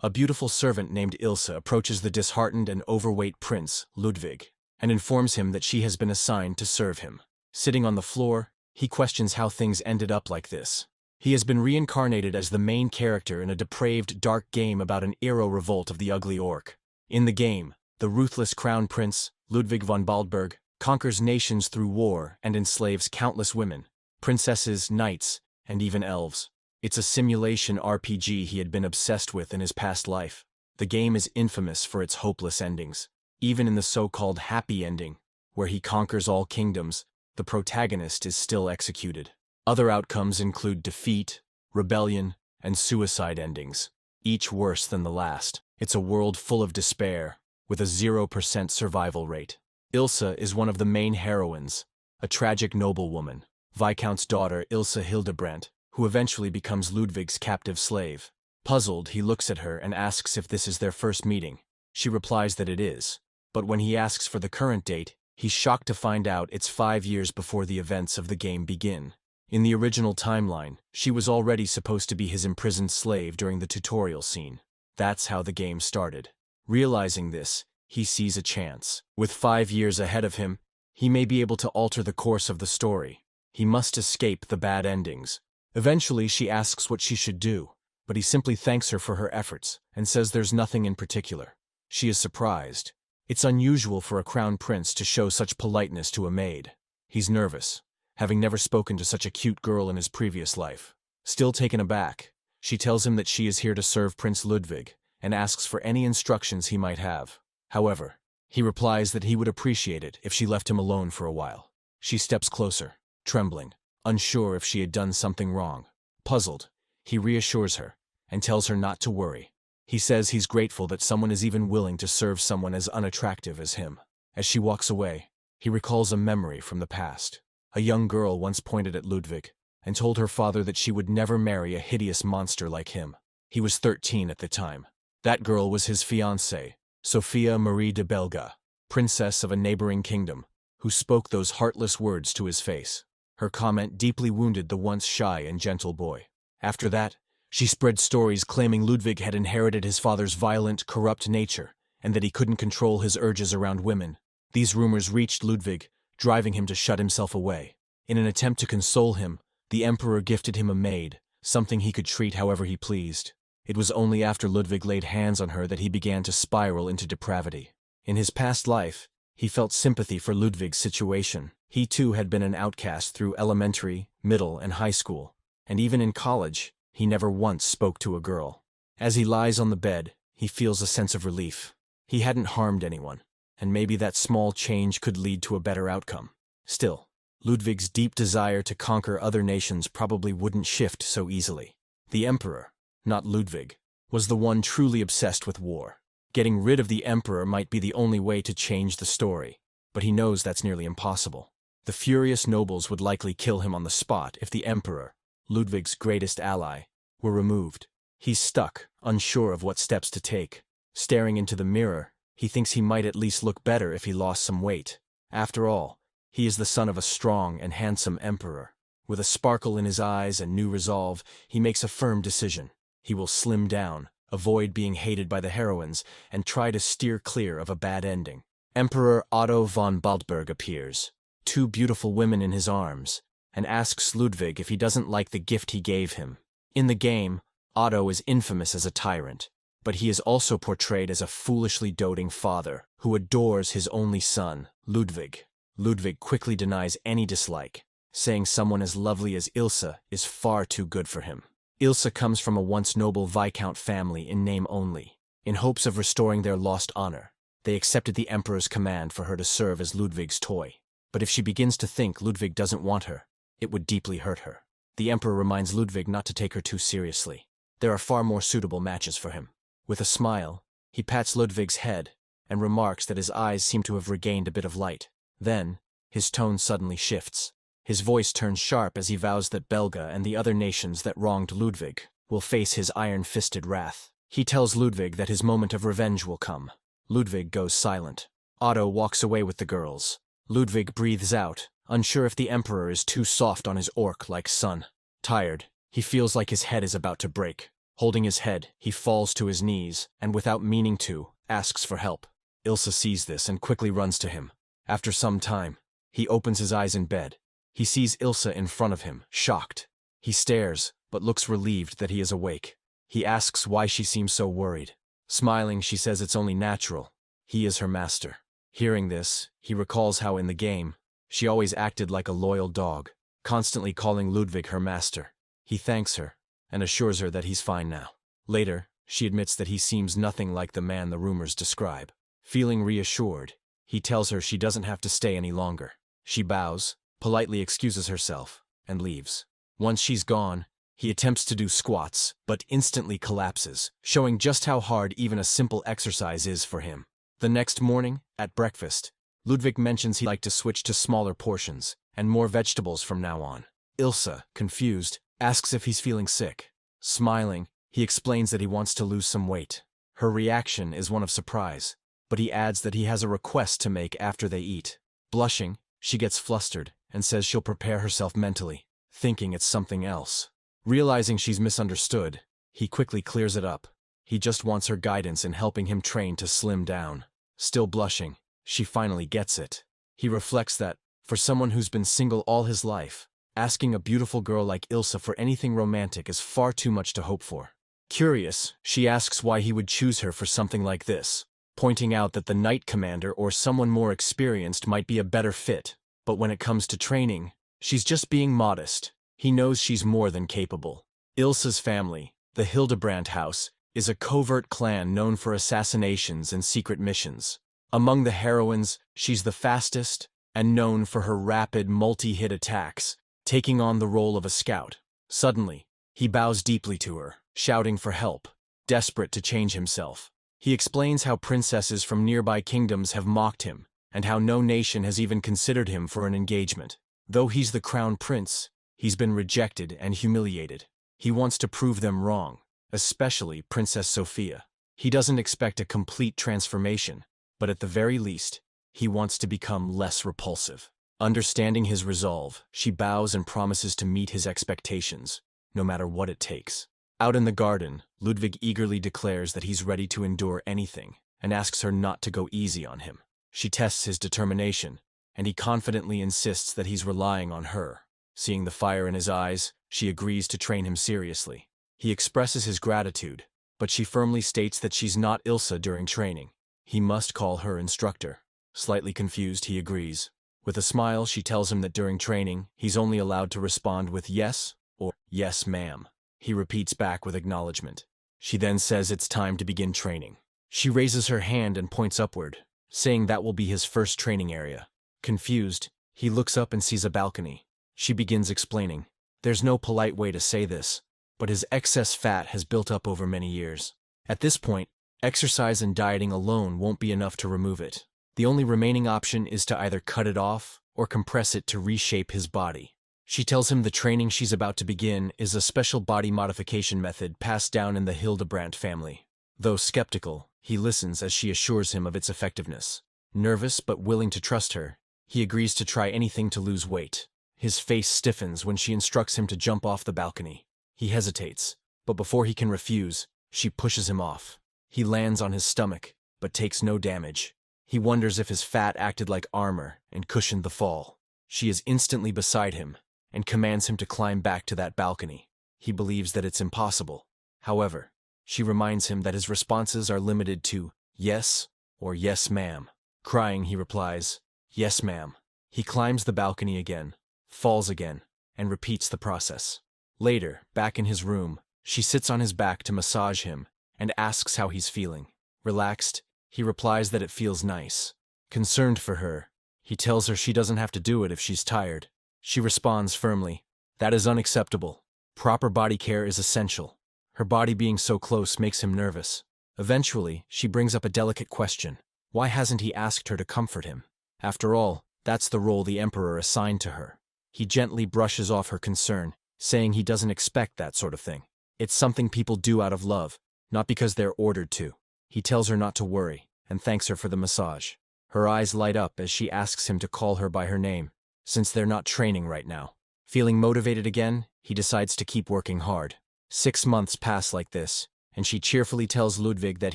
A beautiful servant named Ilse approaches the disheartened and overweight prince, Ludwig, and informs him that she has been assigned to serve him. Sitting on the floor, he questions how things ended up like this. He has been reincarnated as the main character in a depraved, dark game about an Ero revolt of the Ugly Orc. In the game, the ruthless crown prince, Ludwig von Baldburg, conquers nations through war and enslaves countless women, princesses, knights, and even elves. It's a simulation RPG he had been obsessed with in his past life. The game is infamous for its hopeless endings. Even in the so-called happy ending, where he conquers all kingdoms, the protagonist is still executed. Other outcomes include defeat, rebellion, and suicide endings, each worse than the last. It's a world full of despair, with a 0% survival rate. Ilse is one of the main heroines, a tragic noblewoman, Viscount's daughter Ilse Hildebrandt, who eventually becomes Ludwig's captive slave. Puzzled, he looks at her and asks if this is their first meeting. She replies that it is, but when he asks for the current date, he's shocked to find out it's 5 years before the events of the game begin. In the original timeline, she was already supposed to be his imprisoned slave during the tutorial scene. That's how the game started. Realizing this, he sees a chance. With 5 years ahead of him, he may be able to alter the course of the story. He must escape the bad endings. Eventually, she asks what she should do, but he simply thanks her for her efforts and says there's nothing in particular. She is surprised. It's unusual for a crown prince to show such politeness to a maid. He's nervous, having never spoken to such a cute girl in his previous life. Still taken aback, she tells him that she is here to serve Prince Ludwig and asks for any instructions he might have. However, he replies that he would appreciate it if she left him alone for a while. She steps closer, trembling, unsure if she had done something wrong. Puzzled, he reassures her and tells her not to worry. He says he's grateful that someone is even willing to serve someone as unattractive as him. As she walks away, he recalls a memory from the past. A young girl once pointed at Ludwig and told her father that she would never marry a hideous monster like him. He was 13 at the time. That girl was his fiancée, Sophia Marie de Belga, princess of a neighboring kingdom, who spoke those heartless words to his face. Her comment deeply wounded the once shy and gentle boy. After that, she spread stories claiming Ludwig had inherited his father's violent, corrupt nature, and that he couldn't control his urges around women. These rumors reached Ludwig, driving him to shut himself away. In an attempt to console him, the emperor gifted him a maid, something he could treat however he pleased. It was only after Ludwig laid hands on her that he began to spiral into depravity. In his past life, he felt sympathy for Ludwig's situation. He too had been an outcast through elementary, middle, and high school, and even in college, he never once spoke to a girl. As he lies on the bed, he feels a sense of relief. He hadn't harmed anyone, and maybe that small change could lead to a better outcome. Still, Ludwig's deep desire to conquer other nations probably wouldn't shift so easily. The emperor, not Ludwig, was the one truly obsessed with war. Getting rid of the emperor might be the only way to change the story, but he knows that's nearly impossible. The furious nobles would likely kill him on the spot if the emperor, Ludwig's greatest ally, were removed. He's stuck, unsure of what steps to take. Staring into the mirror, he thinks he might at least look better if he lost some weight. After all, he is the son of a strong and handsome emperor. With a sparkle in his eyes and new resolve, he makes a firm decision. He will slim down, avoid being hated by the heroines, and try to steer clear of a bad ending. Emperor Otto von Baldburg appears, 2 beautiful women in his arms, and asks Ludwig if he doesn't like the gift he gave him. In the game, Otto is infamous as a tyrant, but he is also portrayed as a foolishly doting father who adores his only son, Ludwig. Ludwig quickly denies any dislike, saying someone as lovely as Ilse is far too good for him. Ilse comes from a once noble Viscount family in name only. In hopes of restoring their lost honor, they accepted the emperor's command for her to serve as Ludwig's toy. But if she begins to think Ludwig doesn't want her, it would deeply hurt her. The emperor reminds Ludwig not to take her too seriously. There are far more suitable matches for him. With a smile, he pats Ludwig's head and remarks that his eyes seem to have regained a bit of light. Then, his tone suddenly shifts. His voice turns sharp as he vows that Belga and the other nations that wronged Ludwig will face his iron-fisted wrath. He tells Ludwig that his moment of revenge will come. Ludwig goes silent. Otto walks away with the girls. Ludwig breathes out, unsure if the emperor is too soft on his orc-like son. Tired, he feels like his head is about to break. Holding his head, he falls to his knees, and without meaning to, asks for help. Ilsa sees this and quickly runs to him. After some time, he opens his eyes in bed. He sees Ilsa in front of him, shocked. He stares, but looks relieved that he is awake. He asks why she seems so worried. Smiling, she says it's only natural. He is her master. Hearing this, he recalls how in the game, she always acted like a loyal dog, constantly calling Ludwig her master. He thanks her, and assures her that he's fine now. Later, she admits that he seems nothing like the man the rumors describe. Feeling reassured, he tells her she doesn't have to stay any longer. She bows, politely excuses herself, and leaves. Once she's gone, he attempts to do squats, but instantly collapses, showing just how hard even a simple exercise is for him. The next morning, at breakfast, Ludwig mentions he'd like to switch to smaller portions, and more vegetables from now on. Ilsa, confused, asks if he's feeling sick. Smiling, he explains that he wants to lose some weight. Her reaction is one of surprise, but he adds that he has a request to make after they eat. Blushing, she gets flustered and says she'll prepare herself mentally, thinking it's something else. Realizing she's misunderstood, he quickly clears it up. He just wants her guidance in helping him train to slim down. Still blushing, she finally gets it. He reflects that, for someone who's been single all his life, asking a beautiful girl like Ilsa for anything romantic is far too much to hope for. Curious, she asks why he would choose her for something like this, pointing out that the Knight Commander or someone more experienced might be a better fit, but when it comes to training, she's just being modest. He knows she's more than capable. Ilsa's family, the Hildebrandt house, is a covert clan known for assassinations and secret missions. Among the heroines, she's the fastest, and known for her rapid multi-hit attacks, taking on the role of a scout. Suddenly, he bows deeply to her, shouting for help, desperate to change himself. He explains how princesses from nearby kingdoms have mocked him, and how no nation has even considered him for an engagement. Though he's the crown prince, he's been rejected and humiliated. He wants to prove them wrong, especially Princess Sophia. He doesn't expect a complete transformation, but at the very least, he wants to become less repulsive. Understanding his resolve, she bows and promises to meet his expectations, no matter what it takes. Out in the garden, Ludwig eagerly declares that he's ready to endure anything, and asks her not to go easy on him. She tests his determination, and he confidently insists that he's relying on her. Seeing the fire in his eyes, she agrees to train him seriously. He expresses his gratitude, but she firmly states that she's not Ilsa during training. He must call her instructor. Slightly confused, he agrees. With a smile, she tells him that during training, he's only allowed to respond with yes or yes, ma'am. He repeats back with acknowledgement. She then says it's time to begin training. She raises her hand and points upward, saying that will be his first training area. Confused, he looks up and sees a balcony. She begins explaining. There's no polite way to say this, but his excess fat has built up over many years. At this point, exercise and dieting alone won't be enough to remove it. The only remaining option is to either cut it off or compress it to reshape his body. She tells him the training she's about to begin is a special body modification method passed down in the Hildebrandt family. Though skeptical, he listens as she assures him of its effectiveness. Nervous but willing to trust her, he agrees to try anything to lose weight. His face stiffens when she instructs him to jump off the balcony. He hesitates, but before he can refuse, she pushes him off. He lands on his stomach, but takes no damage. He wonders if his fat acted like armor and cushioned the fall. She is instantly beside him and commands him to climb back to that balcony. He believes that it's impossible. However, she reminds him that his responses are limited to yes or yes, ma'am. Crying, he replies, yes, ma'am. He climbs the balcony again, falls again, and repeats the process. Later, back in his room, she sits on his back to massage him and asks how he's feeling. Relaxed, he replies that it feels nice. Concerned for her, he tells her she doesn't have to do it if she's tired. She responds firmly, that is unacceptable. Proper body care is essential. Her body being so close makes him nervous. Eventually, she brings up a delicate question. Why hasn't he asked her to comfort him? After all, that's the role the Emperor assigned to her. He gently brushes off her concern, saying he doesn't expect that sort of thing. It's something people do out of love, not because they're ordered to. He tells her not to worry, and thanks her for the massage. Her eyes light up as she asks him to call her by her name, since they're not training right now. Feeling motivated again, he decides to keep working hard. 6 months pass like this, and she cheerfully tells Ludwig that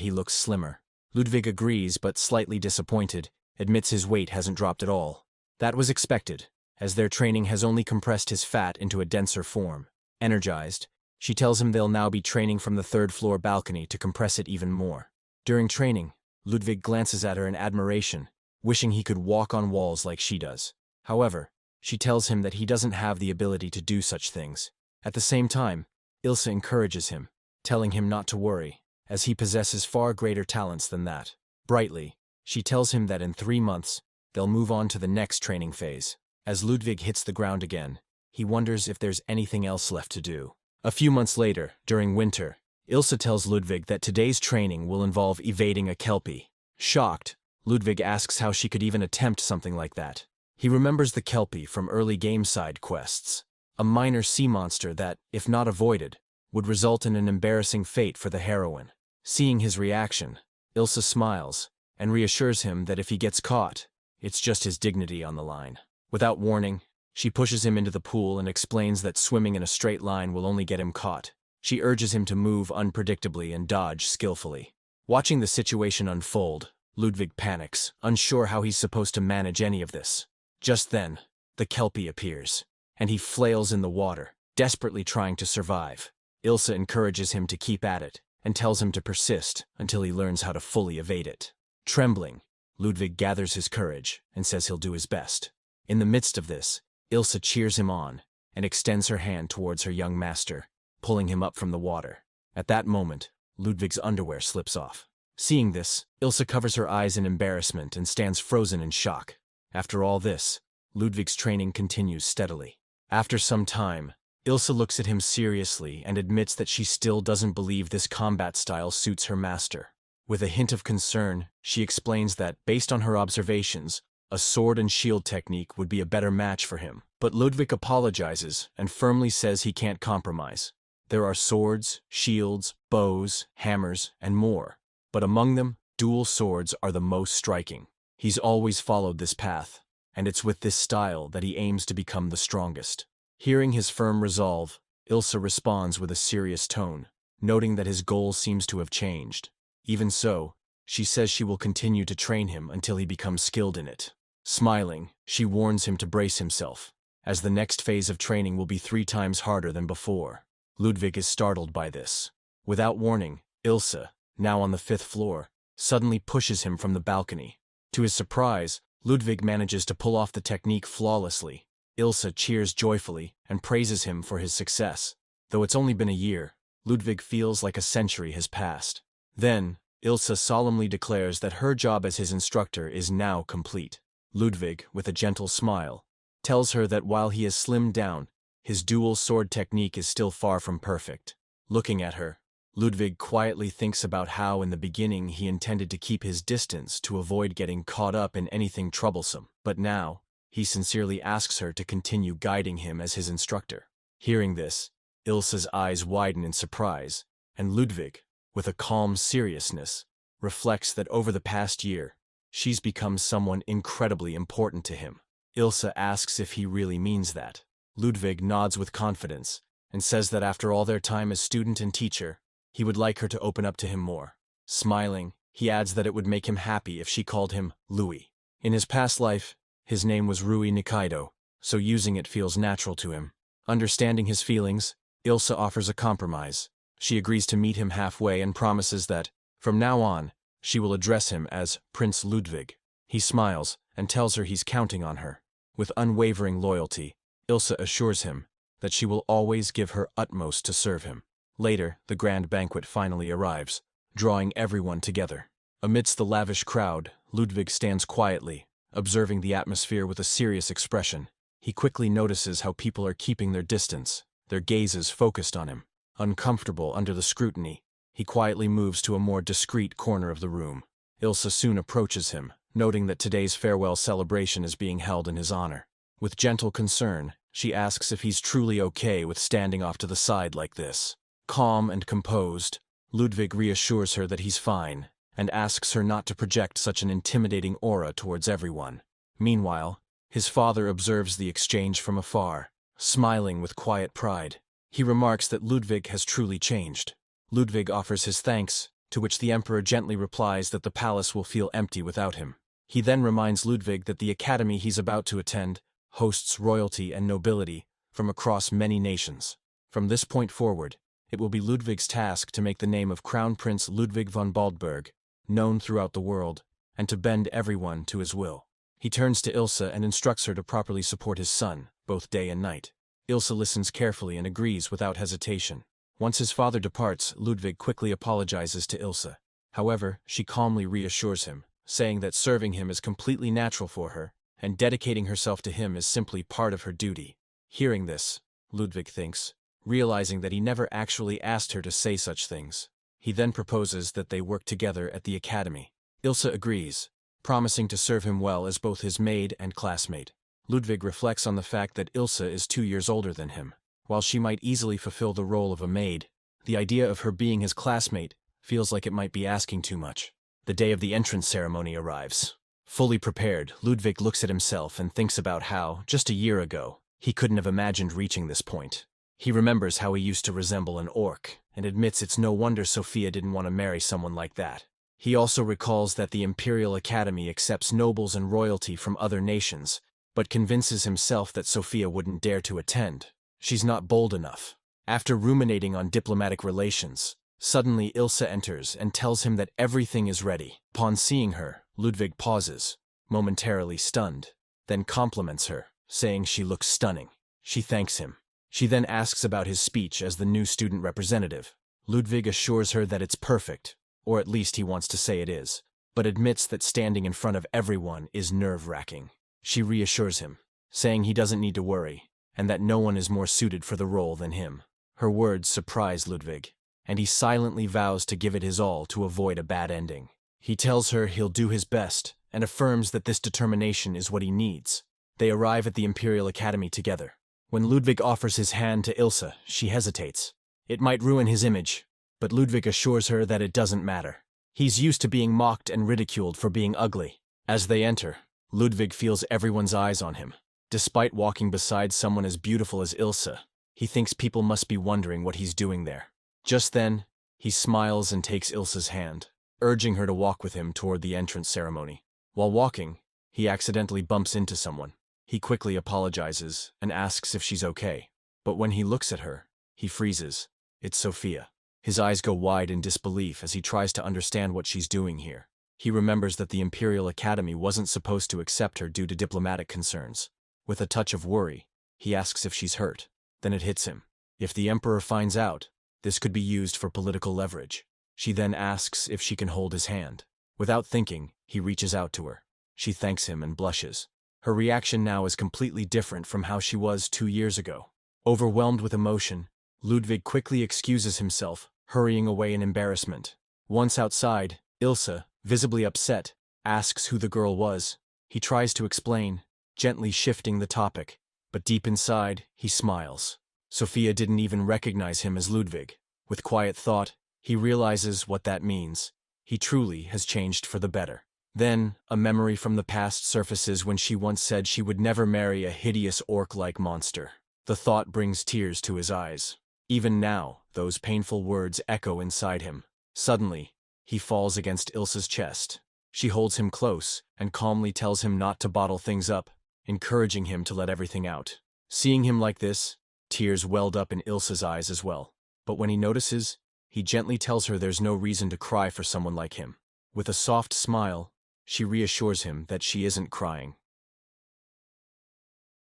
he looks slimmer. Ludwig agrees, but slightly disappointed, admits his weight hasn't dropped at all. That was expected, as their training has only compressed his fat into a denser form. Energized, she tells him they'll now be training from the third-floor balcony to compress it even more. During training, Ludwig glances at her in admiration, wishing he could walk on walls like she does. However, she tells him that he doesn't have the ability to do such things. At the same time, Ilse encourages him, telling him not to worry, as he possesses far greater talents than that. Brightly, she tells him that in 3 months, they'll move on to the next training phase. As Ludwig hits the ground again, he wonders if there's anything else left to do. A few months later, during winter, Ilse tells Ludwig that today's training will involve evading a Kelpie. Shocked, Ludwig asks how she could even attempt something like that. He remembers the Kelpie from early game side quests, a minor sea monster that, if not avoided, would result in an embarrassing fate for the heroine. Seeing his reaction, Ilse smiles and reassures him that if he gets caught, it's just his dignity on the line. Without warning, she pushes him into the pool and explains that swimming in a straight line will only get him caught. She urges him to move unpredictably and dodge skillfully. Watching the situation unfold, Ludwig panics, unsure how he's supposed to manage any of this. Just then, the Kelpie appears, and he flails in the water, desperately trying to survive. Ilse encourages him to keep at it, and tells him to persist until he learns how to fully evade it. Trembling, Ludwig gathers his courage and says he'll do his best. In the midst of this, Ilse cheers him on and extends her hand towards her young master, pulling him up from the water. At that moment, Ludwig's underwear slips off. Seeing this, Ilse covers her eyes in embarrassment and stands frozen in shock. After all this, Ludwig's training continues steadily. After some time, Ilse looks at him seriously and admits that she still doesn't believe this combat style suits her master. With a hint of concern, she explains that, based on her observations, a sword and shield technique would be a better match for him. But Ludwig apologizes and firmly says he can't compromise. There are swords, shields, bows, hammers, and more. But among them, dual swords are the most striking. He's always followed this path, and it's with this style that he aims to become the strongest. Hearing his firm resolve, Ilse responds with a serious tone, noting that his goal seems to have changed. Even so, she says she will continue to train him until he becomes skilled in it. Smiling, she warns him to brace himself, as the next phase of training will be 3 times harder than before. Ludwig is startled by this. Without warning, Ilse, now on the 5th floor, suddenly pushes him from the balcony. To his surprise, Ludwig manages to pull off the technique flawlessly. Ilse cheers joyfully and praises him for his success. Though it's only been a year, Ludwig feels like a century has passed. Then, Ilse solemnly declares that her job as his instructor is now complete. Ludwig, with a gentle smile, tells her that while he has slimmed down, his dual sword technique is still far from perfect. Looking at her, Ludwig quietly thinks about how in the beginning he intended to keep his distance to avoid getting caught up in anything troublesome, but now, he sincerely asks her to continue guiding him as his instructor. Hearing this, Ilse's eyes widen in surprise, and Ludwig, with a calm seriousness, reflects that over the past year, she's become someone incredibly important to him. Ilse asks if he really means that. Ludwig nods with confidence and says that after all their time as student and teacher, he would like her to open up to him more. Smiling, he adds that it would make him happy if she called him Louis. In his past life, his name was Rui Nikaido, so using it feels natural to him. Understanding his feelings, Ilse offers a compromise. She agrees to meet him halfway and promises that, from now on, she will address him as Prince Ludwig. He smiles and tells her he's counting on her. With unwavering loyalty, Ilse assures him that she will always give her utmost to serve him. Later, the grand banquet finally arrives, drawing everyone together. Amidst the lavish crowd, Ludwig stands quietly, observing the atmosphere with a serious expression. He quickly notices how people are keeping their distance, their gazes focused on him. Uncomfortable under the scrutiny, he quietly moves to a more discreet corner of the room. Ilse soon approaches him, noting that today's farewell celebration is being held in his honor. With gentle concern, she asks if he's truly okay with standing off to the side like this. Calm and composed, Ludwig reassures her that he's fine, and asks her not to project such an intimidating aura towards everyone. Meanwhile, his father observes the exchange from afar, smiling with quiet pride. He remarks that Ludwig has truly changed. Ludwig offers his thanks, to which the emperor gently replies that the palace will feel empty without him. He then reminds Ludwig that the academy he's about to attend hosts royalty and nobility from across many nations. From this point forward, it will be Ludwig's task to make the name of Crown Prince Ludwig von Baldburg known throughout the world, and to bend everyone to his will. He turns to Ilse and instructs her to properly support his son, both day and night. Ilse listens carefully and agrees without hesitation. Once his father departs, Ludwig quickly apologizes to Ilse. However, she calmly reassures him, saying that serving him is completely natural for her, and dedicating herself to him is simply part of her duty. Hearing this, Ludwig thinks, realizing that he never actually asked her to say such things. He then proposes that they work together at the academy. Ilse agrees, promising to serve him well as both his maid and classmate. Ludwig reflects on the fact that Ilse is 2 years older than him. While she might easily fulfill the role of a maid, the idea of her being his classmate feels like it might be asking too much. The day of the entrance ceremony arrives. Fully prepared, Ludwig looks at himself and thinks about how, just a year ago, he couldn't have imagined reaching this point. He remembers how he used to resemble an orc, and admits it's no wonder Sophia didn't want to marry someone like that. He also recalls that the Imperial Academy accepts nobles and royalty from other nations, but convinces himself that Sophia wouldn't dare to attend. She's not bold enough. After ruminating on diplomatic relations, suddenly Ilse enters and tells him that everything is ready. Upon seeing her, Ludwig pauses, momentarily stunned, then compliments her, saying she looks stunning. She thanks him. She then asks about his speech as the new student representative. Ludwig assures her that it's perfect, or at least he wants to say it is, but admits that standing in front of everyone is nerve-wracking. She reassures him, saying he doesn't need to worry, and that no one is more suited for the role than him. Her words surprise Ludwig, and he silently vows to give it his all to avoid a bad ending. He tells her he'll do his best, and affirms that this determination is what he needs. They arrive at the Imperial Academy together. When Ludwig offers his hand to Ilse, she hesitates. It might ruin his image, but Ludwig assures her that it doesn't matter. He's used to being mocked and ridiculed for being ugly. As they enter, Ludwig feels everyone's eyes on him. Despite walking beside someone as beautiful as Ilse, he thinks people must be wondering what he's doing there. Just then, he smiles and takes Ilse's hand, urging her to walk with him toward the entrance ceremony. While walking, he accidentally bumps into someone. He quickly apologizes and asks if she's okay, but when he looks at her, he freezes. It's Sophia. His eyes go wide in disbelief as he tries to understand what she's doing here. He remembers that the Imperial Academy wasn't supposed to accept her due to diplomatic concerns. With a touch of worry, he asks if she's hurt. Then it hits him. If the Emperor finds out, this could be used for political leverage. She then asks if she can hold his hand. Without thinking, he reaches out to her. She thanks him and blushes. Her reaction now is completely different from how she was 2 years ago. Overwhelmed with emotion, Ludwig quickly excuses himself, hurrying away in embarrassment. Once outside, Ilse, visibly upset, asks who the girl was. He tries to explain, gently shifting the topic, but deep inside, he smiles. Sophia didn't even recognize him as Ludwig. With quiet thought, he realizes what that means. He truly has changed for the better. Then, a memory from the past surfaces when she once said she would never marry a hideous orc-like monster. The thought brings tears to his eyes. Even now, those painful words echo inside him. Suddenly, he falls against Ilse's chest. She holds him close and calmly tells him not to bottle things up, encouraging him to let everything out. Seeing him like this, tears welled up in Ilse's eyes as well. But when he notices, he gently tells her there's no reason to cry for someone like him. With a soft smile, she reassures him that she isn't crying.